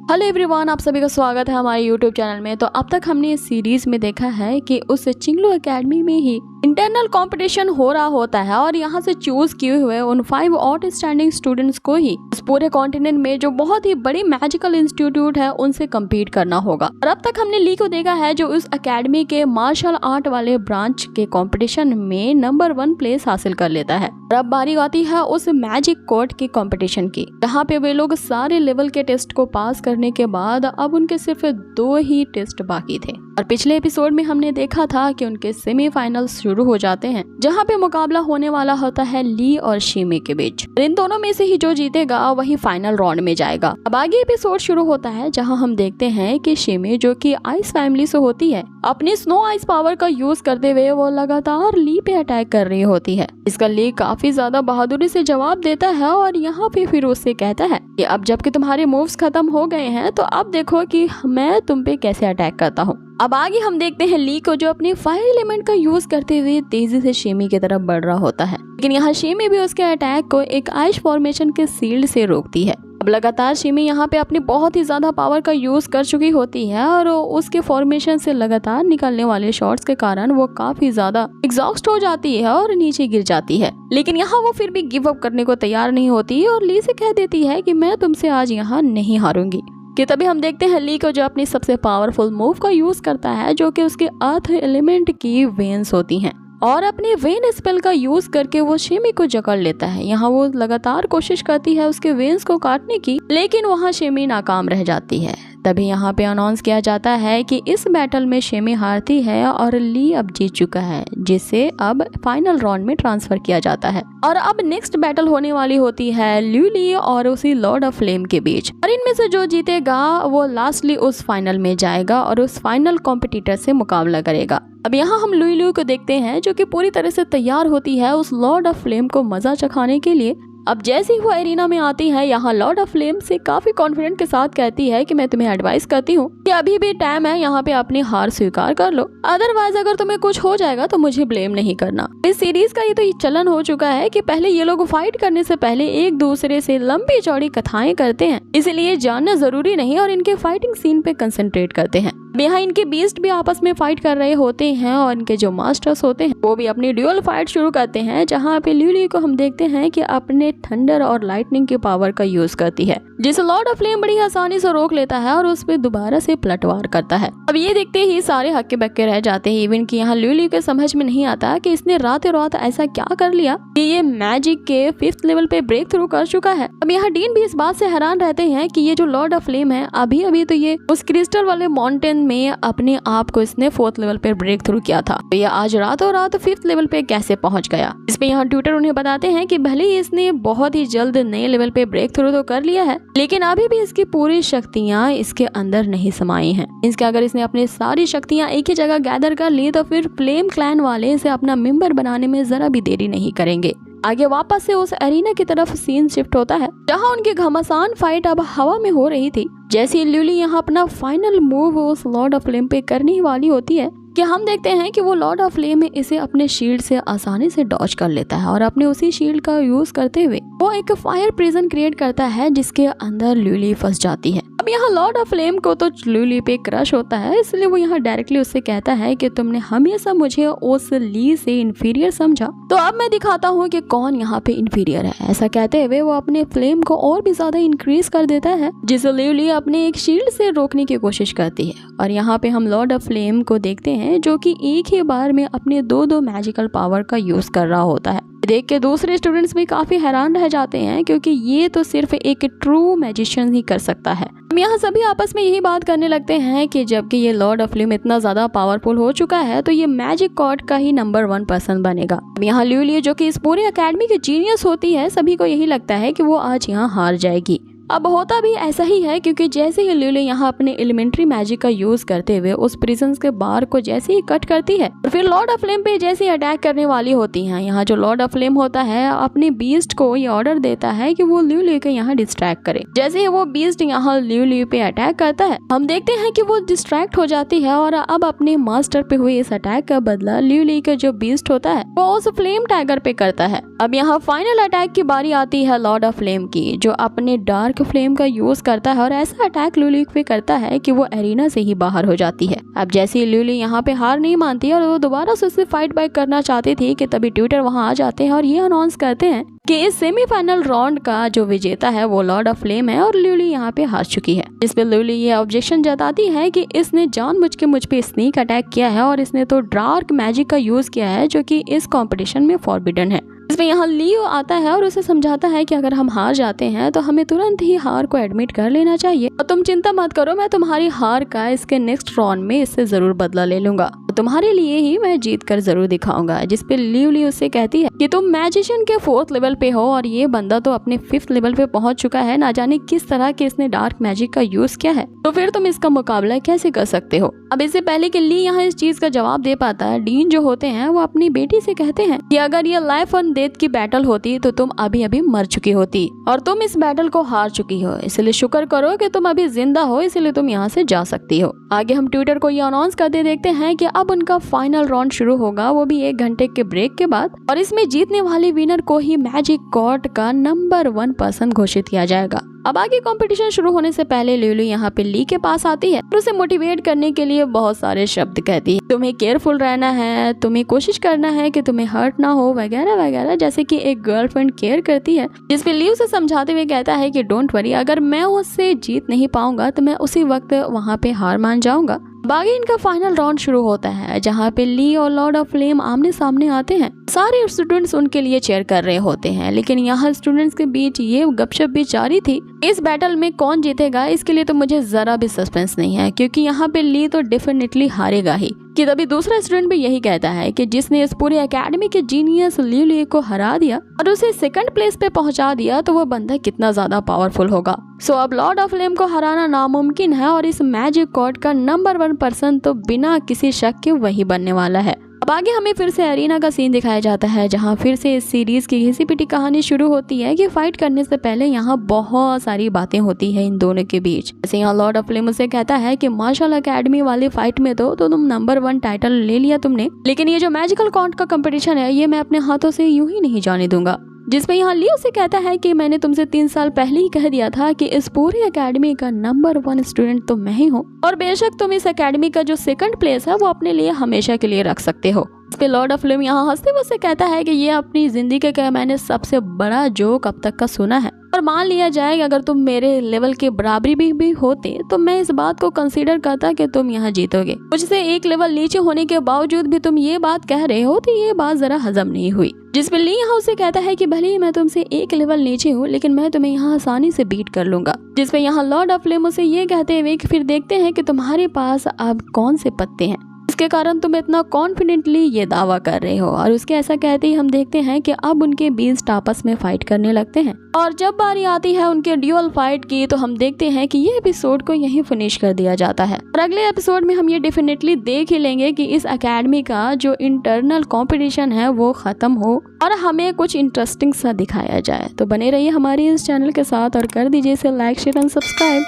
Hello everyone, आप सभी का स्वागत है हमारे यूट्यूब चैनल में। तो अब तक हमने इस सीरीज में देखा है कि उस चिंगलू एकेडमी में ही इंटरनल कंपटीशन हो रहा होता है और यहाँ से चूज किए हुए उन 5 आउटस्टैंडिंग स्टूडेंट्स को ही इस पूरे कॉन्टिनेंट में जो बहुत ही बड़ी मैजिकल इंस्टीट्यूट है उनसे कम्पीट करना होगा। और अब तक हमने ली को देखा है जो उस एकेडमी के मार्शल आर्ट वाले ब्रांच के कंपटीशन में नंबर 1 प्लेस हासिल कर लेता है। और अब बारी आती है उस मैजिक कोर्ट के कंपटीशन की, जहाँ पे वे लोग सारे लेवल के टेस्ट को पास करने के बाद अब उनके सिर्फ 2 ही टेस्ट बाकी थे। और पिछले एपिसोड में हमने देखा था कि उनके सेमीफाइनल्स शुरू हो जाते हैं, जहाँ पे मुकाबला होने वाला होता है ली और शिमी के बीच। इन दोनों में से ही जो जीतेगा वही फाइनल राउंड में जाएगा। अब आगे एपिसोड शुरू होता है जहाँ हम देखते हैं कि शिमी, जो कि आइस फैमिली से होती है, अपनी स्नो आइस पावर का यूज करते हुए वो लगातार ली पे अटैक कर रही होती है। इसका ली काफी ज्यादा बहादुरी से जवाब देता है और यहाँ पे फिर उससे कहता है कि अब जबकि तुम्हारे मूव्स खत्म हो गए हैं तो अब देखो कि मैं तुम पे कैसे अटैक करता हूँ। अब आगे हम देखते हैं ली को, जो अपनी फायर एलिमेंट का यूज करते हुए तेजी से शिमी की तरफ बढ़ रहा होता है, लेकिन यहाँ शिमी भी उसके अटैक को एक आइस फॉर्मेशन के शील्ड से रोकती है। अब लगातार शिमी यहाँ पे अपनी बहुत ही ज्यादा पावर का यूज कर चुकी होती है और उसके फॉर्मेशन से लगातार निकलने वाले शॉट्स के कारण वो काफी ज्यादा एग्जॉस्ट हो जाती है और नीचे गिर जाती है। लेकिन यहाँ वो फिर भी गिव अप करने को तैयार नहीं होती और ली से कह देती है कि मैं तुमसे आज यहाँ नहीं हारूंगी। कि तभी हम देखते हैं ली को, जो अपनी सबसे पावरफुल मूव का यूज करता है, जो कि उसके अर्थ एलिमेंट की वेन्स होती हैं, और अपने वेन स्पेल का यूज करके वो शिमी को जकड़ लेता है। यहाँ वो लगातार कोशिश करती है उसके वेन्स को काटने की, लेकिन वहाँ शिमी नाकाम रह जाती है। तभी यहाँ पे अनाउंस किया जाता है कि इस बैटल में शिमी हारती है और ली अब जीत चुका है, जिसे अब फाइनल राउंड में ट्रांसफर किया जाता है। और अब नेक्स्ट बैटल होने वाली होती है ल्यूली और उसी लॉर्ड ऑफ फ्लेम के बीच, और इनमें से जो जीतेगा वो लास्टली उस फाइनल में जाएगा और उस फाइनल कॉम्पिटिटर से मुकाबला करेगा। अब यहाँ हम लुई को देखते हैं जो कि पूरी तरह से तैयार होती है उस लॉर्ड ऑफ फ्लेम को मजा चखाने के लिए। अब जैसे ही वो एरिना में आती है, यहाँ लॉर्ड ऑफ फ्लेम से काफी कॉन्फिडेंट के साथ कहती है कि मैं तुम्हें एडवाइस करती हूँ कि अभी भी टाइम है, यहाँ पे अपनी हार स्वीकार कर लो, अदरवाइज अगर तुम्हें कुछ हो जाएगा तो मुझे ब्लेम नहीं करना। इस सीरीज का ये तो चलन हो चुका है कि पहले ये लोग फाइट करने से पहले एक दूसरे से लंबी चौड़ी कथाएं करते हैं, इसलिए जानना जरूरी नहीं और इनके फाइटिंग सीन पे कंसंट्रेट करते हैं। यहाँ इनके बीस्ट भी आपस में फाइट कर रहे होते हैं और इनके जो मास्टर्स होते हैं वो भी अपनी ड्यूअल फाइट शुरू करते हैं, जहाँ पे ल्यूली को हम देखते हैं कि अपने थंडर और लाइटनिंग की पावर का यूज करती है, जिसे लॉर्ड ऑफ फ्लेम बड़ी आसानी से रोक लेता है और उस पर दोबारा से पलटवार करता है। अब ये देखते ही सारे हक्के बक्के रह जाते हैं, इवन कि यहाँ ल्यूली को समझ में नहीं आता कि इसने रातों रात ऐसा क्या कर लिया कि ये मैजिक के 5th लेवल पे ब्रेक थ्रू कर चुका है। अब यहाँ डीन भी इस बात से हैरान रहते हैं कि ये जो लॉर्ड ऑफ फ्लेम है, अभी अभी तो ये उस क्रिस्टल वाले माउंटेन में अपने आप को इसने 4th लेवल पे ब्रेक थ्रू किया था, तो ये आज रातों रात 5th लेवल पे कैसे पहुंच गया। इस पे यहाँ ट्यूटर उन्हें बताते हैं कि भले ही इसने बहुत ही जल्द नए लेवल पे ब्रेक थ्रू तो कर लिया है, लेकिन अभी भी इसकी पूरी शक्तियाँ इसके अंदर नहीं समाई हैं। इसके अगर इसने अपनी सारी शक्तियाँ एक ही जगह गैदर कर ली तो फिर फ्लेम क्लैन वाले इसे अपना मेंबर बनाने में जरा भी देरी नहीं करेंगे। आगे वापस से उस एरिना की तरफ सीन शिफ्ट होता है, जहां उनकी घमासान फाइट अब हवा में हो रही थी। जैसे ल्यूली यहाँ अपना फाइनल मूव उस लॉर्ड ऑफ फ्लेम पे करने वाली होती है कि हम देखते हैं कि वो लॉर्ड ऑफ फ्लेम इसे अपने शील्ड से आसानी से डॉज कर लेता है और अपने उसी शील्ड का यूज करते हुए वो एक फायर प्रिजन क्रिएट करता है, जिसके अंदर ल्यूली फंस जाती है। अब यहाँ लॉर्ड ऑफ फ्लेम को तो ल्यूली पे क्रश होता है, इसलिए वो यहाँ डायरेक्टली उससे कहता है कि तुमने हमेशा मुझे उस ली से इंफीरियर समझा, तो अब मैं दिखाता हूँ कि कौन यहाँ पे इंफीरियर है। ऐसा कहते हुए वो अपने फ्लेम को और भी ज्यादा इंक्रीज कर देता है, जिसे ल्यूली अपने एक शील्ड से रोकने की कोशिश करती है। और यहाँ पे हम लॉर्ड ऑफ फ्लेम को देखते हैं जो कि एक ही बार में अपने 2 मैजिकल पावर का यूज कर रहा होता है। देख के दूसरे स्टूडेंट्स भी काफी हैरान रह जाते हैं, क्योंकि ये तो सिर्फ एक ट्रू मैजिशियन ही कर सकता है। यहाँ सभी आपस में यही बात करने लगते हैं कि जबकि ये लॉर्ड ऑफ फ्लेम इतना ज्यादा पावरफुल हो चुका है तो ये मैजिक कॉर्ड का ही नंबर 1 पर्सन बनेगा। यहाँ ल्यूली, जो कि इस पूरे एकेडमी की जीनियस होती है, सभी को यही लगता है कि वो आज यहाँ हार जाएगी। अब होता भी ऐसा ही है, क्योंकि जैसे ही ल्यूली यहाँ अपने एलिमेंट्री मैजिक का यूज करते हुए उस प्रिजन के बार को जैसे ही कट करती है और फिर लॉर्ड ऑफ फ्लेम पे जैसे ही अटैक करने वाली होती है, यहाँ जो लॉर्ड ऑफ फ्लेम होता है अपने बीस्ट को ये ऑर्डर देता है कि वो ल्यूली को यहाँ डिस्ट्रैक्ट करे। जैसे ही वो बीस्ट यहाँ ल्यूली पे अटैक करता है, हम देखते हैं कि वो डिस्ट्रैक्ट हो जाती है और अब अपने मास्टर पे हुए इस अटैक का बदला ल्यूली का जो बीस्ट होता है वो उस फ्लेम टाइगर पे करता है। अब यहाँ फाइनल अटैक की बारी आती है लॉर्ड ऑफ फ्लेम की, जो अपने डार्क फ्लेम का यूज करता है और ऐसा अटैक लूली पे करता है कि वो एरिना से ही बाहर हो जाती है। अब जैसे ही लूली यहाँ पे हार नहीं मानती और वो दोबारा से उससे फाइट बैक करना चाहती थी कि तभी ट्विटर वहाँ आ जाते हैं और ये अनाउंस करते हैं कि इस सेमीफाइनल राउंड का जो विजेता है वो लॉर्ड ऑफ फ्लेम है और लूली यहाँ पे हार चुकी है। जिस पे लूली ये ऑब्जेक्शन जताती है कि इसने जानबूझ के मुझ पे स्नीक अटैक किया है और इसने तो डार्क मैजिक का यूज किया है जो कि इस कंपटीशन में फॉरबिडन है। इसमें यहाँ लियो आता है और उसे समझाता है कि अगर हम हार जाते हैं तो हमें तुरंत ही हार को एडमिट कर लेना चाहिए और तुम चिंता मत करो, मैं तुम्हारी हार का इसके नेक्स्ट राउंड में इससे जरूर बदला ले लूंगा, तुम्हारे लिए ही मैं जीत कर जरूर दिखाऊंगा। जिसपे लियो उससे कहती है कि तुम मैजिशियन के 4th लेवल पे हो और ये बंदा तो अपने 5th लेवल पे पहुंच चुका है, ना जाने किस तरह के इसने डार्क मैजिक का यूज किया है, तो फिर तुम इसका मुकाबला कैसे कर सकते हो। अब इससे पहले कि ली यहाँ इस चीज का जवाब दे पाता है, डीन जो होते हैं वो अपनी बेटी से कहते हैं कि अगर ये लाइफ और डेथ की बैटल होती तो तुम अभी अभी मर चुकी होती और तुम इस बैटल को हार चुकी हो, इसलिए शुक्र करो कि तुम अभी जिंदा हो, इसलिए तुम यहाँ से जा सकती हो। आगे हम ट्विटर को ये अनाउंस करते देखते हैं कि अब उनका फाइनल राउंड शुरू होगा, वो भी 1 घंटे के ब्रेक के बाद, और इसमें जीतने वाले विनर को ही मैजिक कोर्ट का नंबर 1 पर्सन घोषित किया जाएगा। अब आगे कंपटीशन शुरू होने से पहले लूली यहाँ पे ली के पास आती है और उसे मोटिवेट करने के लिए बहुत सारे शब्द कहती है। तुम्हें केयरफुल रहना है, तुम्हें कोशिश करना है कि तुम्हें हर्ट ना हो, वगैरह वगैरह, जैसे कि एक गर्लफ्रेंड केयर करती है। जिसपे ली उसे समझाते हुए कहता है कि डोंट वरी, अगर मैं उससे जीत नहीं पाऊंगा तो मैं उसी वक्त वहाँ पे हार मान जाऊंगा। बाकी इनका फाइनल राउंड शुरू होता है जहाँ पे ली और लॉर्ड ऑफ फ्लेम आमने सामने आते हैं। सारे स्टूडेंट्स उनके लिए चेयर कर रहे होते हैं, लेकिन यहाँ स्टूडेंट्स के बीच ये गपशप भी जारी थी। इस बैटल में कौन जीतेगा इसके लिए तो मुझे जरा भी सस्पेंस नहीं है, क्योंकि यहाँ पे ली तो डेफिनेटली हारेगा ही। कि तभी दूसरा स्टूडेंट भी यही कहता है कि जिसने इस पूरे एकेडमी के जीनियस ली को हरा दिया और उसे 2nd प्लेस पे पहुंचा दिया तो वो बंदा कितना ज्यादा पावरफुल होगा। सो अब लॉर्ड ऑफ फ्लेम को हराना नामुमकिन है और इस मैजिक कोर्ट का नंबर 1 पर्सन तो बिना किसी शक के वही बनने वाला है। अब आगे हमें फिर से एरिना का सीन दिखाया जाता है, जहां फिर से इस सीरीज की घिसी पिटी कहानी शुरू होती है कि फाइट करने से पहले यहाँ बहुत सारी बातें होती है इन दोनों के बीच। जैसे यहाँ लॉर्ड ऑफ फ्लेम उसे कहता है कि मार्शल एकेडमी वाली फाइट में तो तुम नंबर 1 टाइटल ले लिया तुमने, लेकिन ये जो मैजिकल कोर्ट का कंपटीशन है ये मैं अपने हाथों से यूं ही नहीं जाने दूंगा। जिसमें यहाँ लियो से कहता है कि मैंने तुमसे 3 साल पहले ही कह दिया था कि इस पूरी एकेडमी का नंबर 1 स्टूडेंट तो मैं ही हूँ और बेशक तुम इस एकेडमी का जो 2nd प्लेस है वो अपने लिए हमेशा के लिए रख सकते हो। इस पे लॉर्ड ऑफ फ्लेम यहाँ हंसते हुए कहता है कि ये अपनी जिंदगी का मैंने सबसे बड़ा जोक अब तक का सुना है, और मान लिया जाए कि अगर तुम मेरे लेवल के बराबरी भी होते तो मैं इस बात को कंसीडर करता कि तुम यहाँ जीतोगे। मुझसे 1 लेवल नीचे होने के बावजूद भी तुम ये बात कह रहे हो तो ये बात जरा हजम नहीं हुई। जिसपे ली यहाँ उसे कहता है कि भले ही मैं तुमसे 1 लेवल नीचे हूँ, लेकिन मैं तुम्हें यहाँ आसानी से बीट कर लूंगा। जिसपे यहाँ लॉर्ड ऑफ फ्लेम उसे ये कहते हुए कि फिर देखते हैं कि तुम्हारे पास अब कौन से पत्ते हैं इसके कारण तुम इतना कॉन्फिडेंटली ये दावा कर रहे हो। और उसके ऐसा कहते ही हम देखते हैं कि अब उनके बीस्ट आपस में फाइट करने लगते हैं, और जब बारी आती है उनके ड्यूअल फाइट की तो हम देखते हैं कि ये एपिसोड को यहीं फिनिश कर दिया जाता है। और अगले एपिसोड में हम ये डेफिनेटली देख ही लेंगे कि इस एकेडमी का जो इंटरनल कंपटीशन है वो खत्म हो और हमें कुछ इंटरेस्टिंग सा दिखाया जाए। तो बने रहिए हमारे इस चैनल के साथ और कर दीजिए इसे लाइक, शेयर एंड सब्सक्राइब।